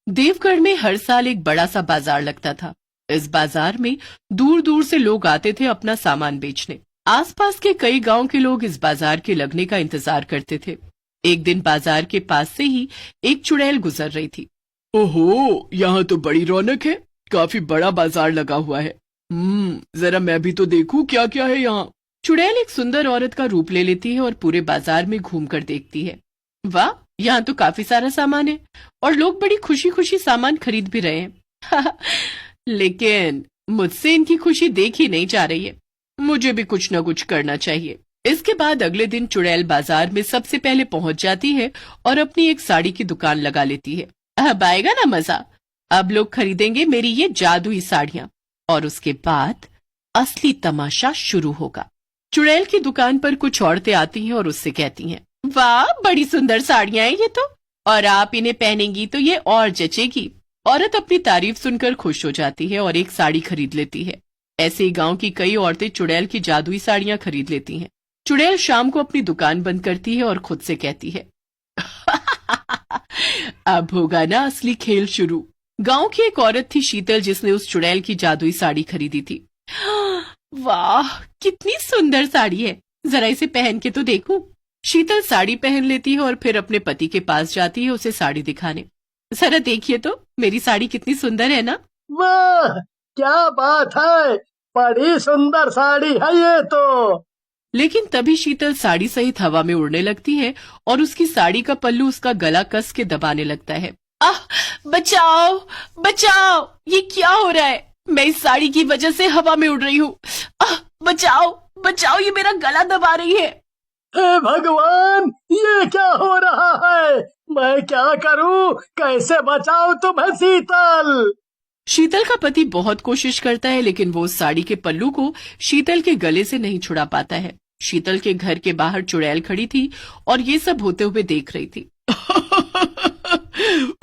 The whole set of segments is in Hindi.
देवगढ़ में हर साल एक बड़ा सा बाजार लगता था। इस बाजार में दूर दूर से लोग आते थे अपना सामान बेचने। आसपास के कई गांव के लोग इस बाजार के लगने का इंतजार करते थे। एक दिन बाजार के पास से ही एक चुड़ैल गुजर रही थी। ओहो, यहाँ तो बड़ी रौनक है। काफी बड़ा बाजार लगा हुआ है। जरा मैं भी तो देखूं क्या क्या है यहाँ। चुड़ैल एक सुंदर औरत का रूप ले लेती है और पूरे बाजार में घूमकर देखती है। वाह, यहाँ तो काफी सारा सामान है और लोग बड़ी खुशी खुशी सामान खरीद भी रहे हैं। लेकिन मुझसे इनकी खुशी देखी नहीं जा रही है। मुझे भी कुछ न कुछ करना चाहिए। इसके बाद अगले दिन चुड़ैल बाजार में सबसे पहले पहुंच जाती है और अपनी एक साड़ी की दुकान लगा लेती है। अब आएगा ना मजा। अब लोग खरीदेंगे मेरी ये जादुई साड़ियां और उसके बाद असली तमाशा शुरू होगा। चुड़ैल की दुकान पर कुछ औरतें आती हैं और उससे कहती हैं, वाह, बड़ी सुंदर साड़ियां हैं ये तो, और आप इन्हें पहनेंगी तो ये और जचेगी। औरत अपनी तारीफ सुनकर खुश हो जाती है और एक साड़ी खरीद लेती है। ऐसे ही गांव की कई औरतें चुड़ैल की जादुई साड़ियां खरीद लेती हैं। चुड़ैल शाम को अपनी दुकान बंद करती है और खुद से कहती है, अब होगा ना असली खेल शुरू। गांव की एक औरत थी शीतल, जिसने उस चुड़ैल की जादुई साड़ी खरीदी थी। वाह, कितनी सुंदर साड़ी है, जरा इसे पहन के तो देखूं। शीतल साड़ी पहन लेती है और फिर अपने पति के पास जाती है उसे साड़ी दिखाने। जरा देखिए तो मेरी साड़ी कितनी सुंदर है ना। वाह, क्या बात है, बड़ी सुंदर साड़ी है ये तो। लेकिन तभी शीतल साड़ी सहित हवा में उड़ने लगती है और उसकी साड़ी का पल्लू उसका गला कस के दबाने लगता है। आह, बचाओ बचाओ, ये क्या हो रहा है? मैं इस साड़ी की वजह से हवा में उड़ रही हूँ। आह, बचाओ बचाओ, ये मेरा गला दबा रही है। हे भगवान, ये क्या हो रहा है? मैं क्या करूं? कैसे बचाऊं तुम्हें शीतल? शीतल का पति बहुत कोशिश करता है, लेकिन वो उस साड़ी के पल्लू को शीतल के गले से नहीं छुड़ा पाता है। शीतल के घर के बाहर चुड़ैल खड़ी थी और ये सब होते हुए देख रही थी।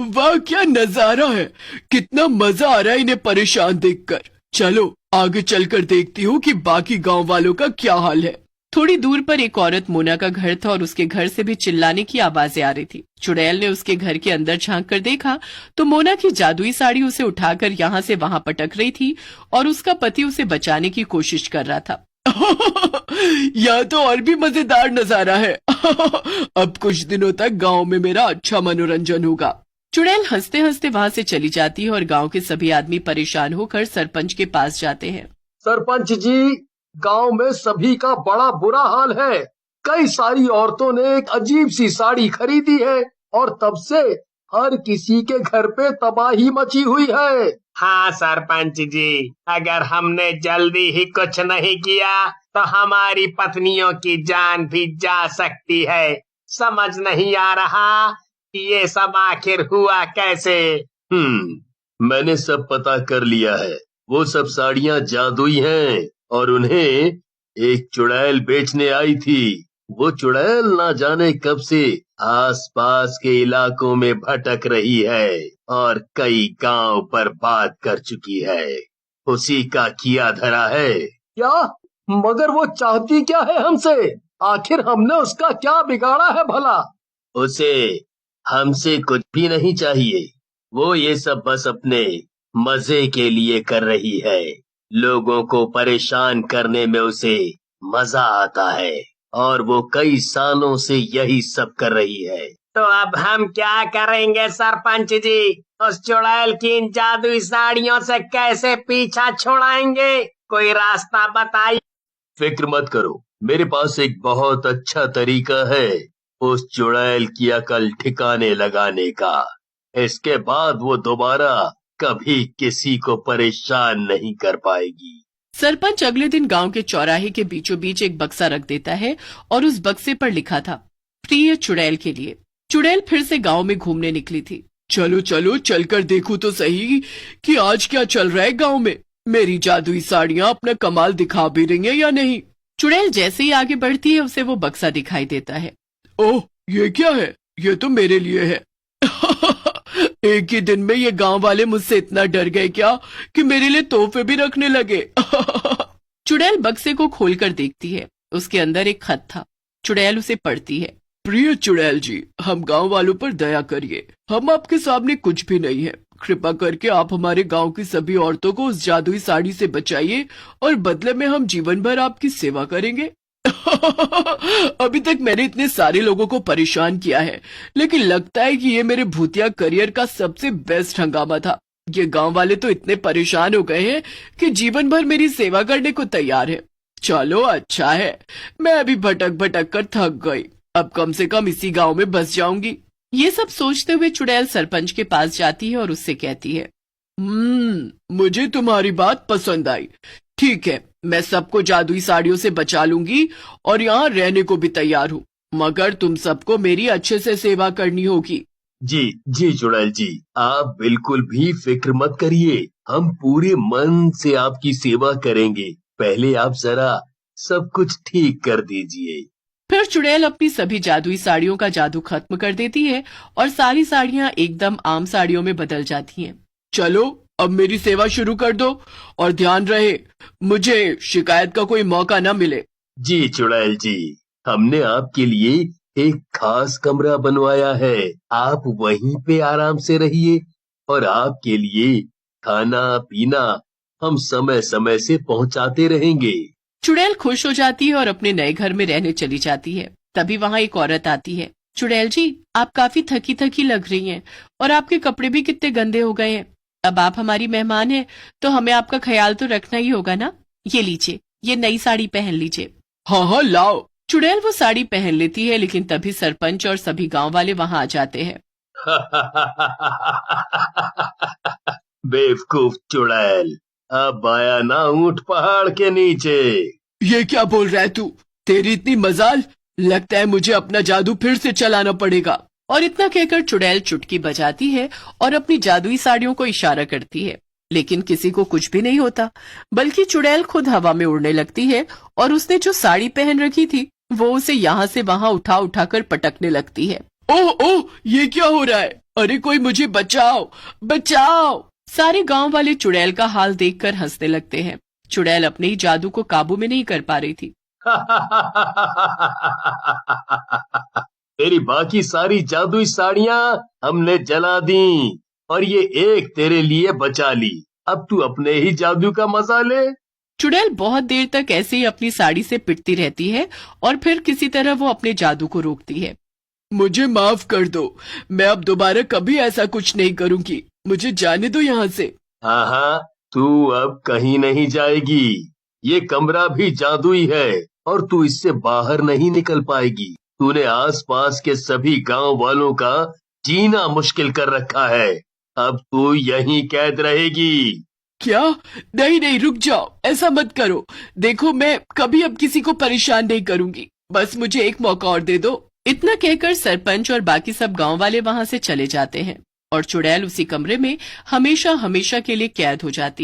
वाह, क्या नजारा है। कितना मजा आ रहा है इन्हें परेशान देखकर। चलो आगे चलकर देखती हूँ कि बाकी गांव वालों का क्या हाल है। थोड़ी दूर पर एक औरत मोना का घर था और उसके घर से भी चिल्लाने की आवाजें आ रही थी। चुड़ैल ने उसके घर के अंदर झांक कर देखा तो मोना की जादुई साड़ी उसे उठाकर यहाँ से वहां पटक रही थी और उसका पति उसे बचाने की कोशिश कर रहा था। यह तो और भी मजेदार नजारा है। अब कुछ दिनों तक गांव में मेरा अच्छा मनोरंजन होगा। चुड़ैल हंसते हंसते वहां से चली जाती है और गांव के सभी आदमी परेशान होकर सरपंच के पास जाते हैं। सरपंच जी, गांव में सभी का बड़ा बुरा हाल है। कई सारी औरतों ने एक अजीब सी साड़ी खरीदी है और तब से हर किसी के घर पे तबाही मची हुई है। हाँ सरपंच जी, अगर हमने जल्दी ही कुछ नहीं किया तो हमारी पत्नियों की जान भी जा सकती है। समझ नहीं आ रहा कि ये सब आखिर हुआ कैसे। मैंने सब पता कर लिया है। वो सब साड़ियाँ जादुई हैं और उन्हें एक चुड़ैल बेचने आई थी। वो चुड़ैल ना जाने कब से आसपास के इलाकों में भटक रही है और कई गांव बर्बाद कर चुकी है। उसी का किया धरा है। क्या? मगर वो चाहती क्या है हमसे? आखिर हमने उसका क्या बिगाड़ा है भला? उसे हमसे कुछ भी नहीं चाहिए। वो ये सब बस अपने मजे के लिए कर रही है। लोगों को परेशान करने में उसे मजा आता है और वो कई सालों से यही सब कर रही है। तो अब हम क्या करेंगे सरपंच जी? उस चुड़ैल की इन जादुई साड़ियों से कैसे पीछा छुड़ाएंगे? कोई रास्ता बताइए। फिक्र मत करो, मेरे पास एक बहुत अच्छा तरीका है उस चुड़ैल की अकल ठिकाने लगाने का। इसके बाद वो दोबारा कभी किसी को परेशान नहीं कर पाएगी। सरपंच अगले दिन गांव के चौराहे के बीचों बीच एक बक्सा रख देता है और उस बक्से पर लिखा था, प्रिय चुड़ैल के लिए। चुड़ैल फिर से गांव में घूमने निकली थी। चलो चलो चलकर देखूं तो सही कि आज क्या चल रहा है गांव में। मेरी जादुई साड़ियाँ अपना कमाल दिखा भी रही हैं या नहीं। चुड़ैल जैसे ही आगे बढ़ती है उसे वो बक्सा दिखाई देता है। ओह, ये क्या है? ये तो मेरे लिए है। एक ही दिन में ये गांव वाले मुझसे इतना डर गए क्या कि मेरे लिए तोहफे भी रखने लगे। चुड़ैल बक्से को खोलकर देखती है। उसके अंदर एक खत था। चुड़ैल उसे पढ़ती है। प्रिय चुड़ैल जी, हम गांव वालों पर दया करिए। हम आपके सामने कुछ भी नहीं है। कृपा करके आप हमारे गांव की सभी औरतों को उस जादुई साड़ी से बचाइए और बदले में हम जीवन भर आपकी सेवा करेंगे। अभी तक मैंने इतने सारे लोगों को परेशान किया है, लेकिन लगता है कि ये मेरे भूतिया करियर का सबसे बेस्ट हंगामा था। ये गांव वाले तो इतने परेशान हो गए हैं कि जीवन भर मेरी सेवा करने को तैयार है। चलो अच्छा है, मैं अभी भटक भटक कर थक गई। अब कम से कम इसी गांव में बस जाऊंगी। ये सब सोचते हुए चुड़ैल सरपंच के पास जाती है और उससे कहती है, मुझे तुम्हारी बात पसंद आई। ठीक है, मैं सबको जादुई साड़ियों से बचा लूंगी और यहाँ रहने को भी तैयार हूँ, मगर तुम सबको मेरी अच्छे से सेवा करनी होगी। जी जी चुड़ैल जी, आप बिल्कुल भी फिक्र मत करिए, हम पूरे मन से आपकी सेवा करेंगे। पहले आप जरा सब कुछ ठीक कर दीजिए। फिर चुड़ैल अपनी सभी जादुई साड़ियों का जादू खत्म कर देती है और सारी साड़ियां एकदम आम साड़ियों में बदल जाती हैं। चलो अब मेरी सेवा शुरू कर दो और ध्यान रहे मुझे शिकायत का कोई मौका न मिले। जी चुड़ैल जी, हमने आपके लिए एक खास कमरा बनवाया है, आप वहीं पे आराम से रहिए और आपके लिए खाना पीना हम समय समय से पहुंचाते रहेंगे। चुड़ैल खुश हो जाती है और अपने नए घर में रहने चली जाती है। तभी वहाँ एक औरत आती है। चुड़ैल जी, आप काफी थकी थकी लग रही हैं और आपके कपड़े भी कितने गंदे हो गए हैं। अब आप हमारी मेहमान हैं तो हमें आपका ख्याल तो रखना ही होगा ना। ये लीजिए, ये नई साड़ी पहन लीजिए। हाँ हाँ लाओ। चुड़ैल वो साड़ी पहन लेती है, लेकिन तभी सरपंच और सभी गांव वाले वहाँ आ जाते हैं। बेवकूफ चुड़ैल, अब आया ना ऊंट पहाड़ के नीचे। ये क्या बोल रहा है तू? तेरी इतनी मजाल, लगता है मुझे अपना जादू फिर से चलाना पड़ेगा। और इतना कहकर चुड़ैल चुटकी बजाती है और अपनी जादुई साड़ियों को इशारा करती है, लेकिन किसी को कुछ भी नहीं होता, बल्कि चुड़ैल खुद हवा में उड़ने लगती है और उसने जो साड़ी पहन रखी थी वो उसे यहाँ से वहाँ उठा उठा कर पटकने लगती है। ओह ओह, ये क्या हो रहा है? अरे कोई मुझे बचाओ, बचाओ। सारे गांव वाले चुड़ैल का हाल देखकर हंसने लगते हैं। चुड़ैल अपने ही जादू को काबू में नहीं कर पा रही थी। तेरी बाकी सारी जादुई साड़ियाँ हमने जला दी और ये एक तेरे लिए बचा ली। अब तू अपने ही जादू का मजा ले। चुड़ैल बहुत देर तक ऐसे ही अपनी साड़ी से पिटती रहती है और फिर किसी तरह वो अपने जादू को रोकती है। मुझे माफ कर दो, मैं अब दोबारा कभी ऐसा कुछ नहीं करूंगी। मुझे जाने दो यहाँ से। हाँ, तू अब कहीं नहीं जाएगी। ये कमरा भी जादुई है और तू इससे बाहर नहीं निकल पाएगी। तूने आसपास के सभी गांव वालों का जीना मुश्किल कर रखा है। अब तू यहीं कैद रहेगी। क्या? नहीं नहीं, रुक जाओ, ऐसा मत करो। देखो, मैं कभी अब किसी को परेशान नहीं करूंगी। बस मुझे एक मौका और दे दो। इतना कहकर सरपंच और बाकी सब गांव वाले वहां से चले जाते हैं और चुड़ैल उसी कमरे में हमेशा हमेशा के लिए कैद हो जाती।